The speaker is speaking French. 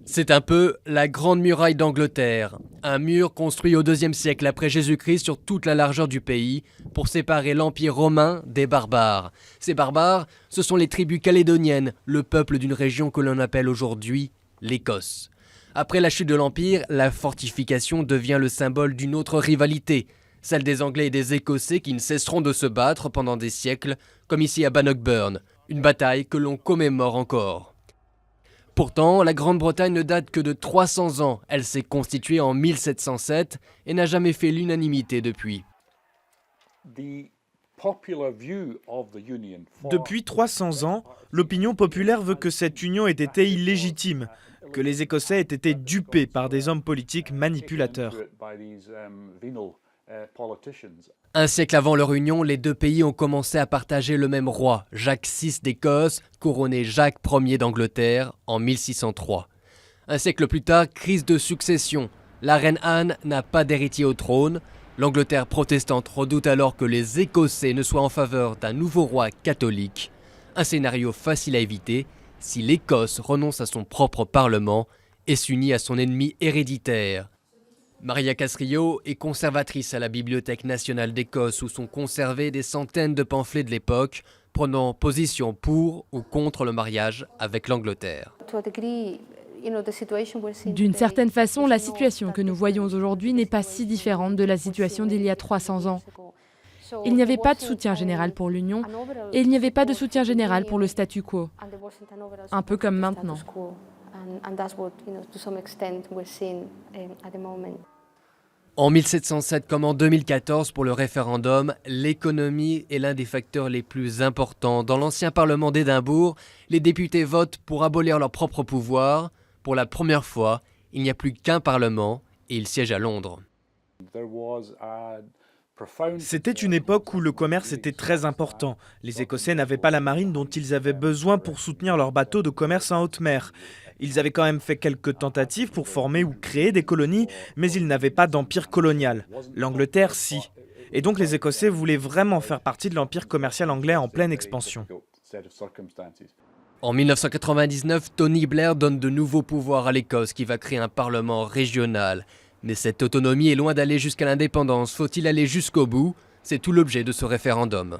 C'est un peu la Grande Muraille d'Angleterre, un mur construit au IIe siècle après Jésus-Christ sur toute la largeur du pays pour séparer l'Empire romain des barbares. Ces barbares, ce sont les tribus calédoniennes, le peuple d'une région que l'on appelle aujourd'hui l'Écosse. Après la chute de l'Empire, la fortification devient le symbole d'une autre rivalité, celle des Anglais et des Écossais qui ne cesseront de se battre pendant des siècles, comme ici à Bannockburn, une bataille que l'on commémore encore. Pourtant, la Grande-Bretagne ne date que de 300 ans. Elle s'est constituée en 1707 et n'a jamais fait l'unanimité depuis. Depuis 300 ans, l'opinion populaire veut que cette union ait été illégitime, que les Écossais aient été dupés par des hommes politiques manipulateurs. Un siècle avant leur union, les deux pays ont commencé à partager le même roi, Jacques VI d'Écosse, couronné Jacques Ier d'Angleterre en 1603. Un siècle plus tard, crise de succession. La reine Anne n'a pas d'héritier au trône. L'Angleterre protestante redoute alors que les Écossais ne soient en faveur d'un nouveau roi catholique. Un scénario facile à éviter si l'Écosse renonce à son propre parlement et s'unit à son ennemi héréditaire. Maria Casrillo est conservatrice à la Bibliothèque nationale d'Écosse où sont conservés des centaines de pamphlets de l'époque prenant position pour ou contre le mariage avec l'Angleterre. D'une certaine façon, la situation que nous voyons aujourd'hui n'est pas si différente de la situation d'il y a 300 ans. Il n'y avait pas de soutien général pour l'Union et il n'y avait pas de soutien général pour le statu quo, un peu comme maintenant. En 1707 comme en 2014 pour le référendum, l'économie est l'un des facteurs les plus importants. Dans l'ancien Parlement d'Édimbourg, les députés votent pour abolir leur propre pouvoir. Pour la première fois, il n'y a plus qu'un Parlement et il siège à Londres. C'était une époque où le commerce était très important. Les Écossais n'avaient pas la marine dont ils avaient besoin pour soutenir leurs bateaux de commerce en haute mer. Ils avaient quand même fait quelques tentatives pour former ou créer des colonies, mais ils n'avaient pas d'empire colonial. L'Angleterre, si. Et donc les Écossais voulaient vraiment faire partie de l'empire commercial anglais en pleine expansion. En 1999, Tony Blair donne de nouveaux pouvoirs à l'Écosse qui va créer un parlement régional. Mais cette autonomie est loin d'aller jusqu'à l'indépendance. Faut-il aller jusqu'au bout? C'est tout l'objet de ce référendum.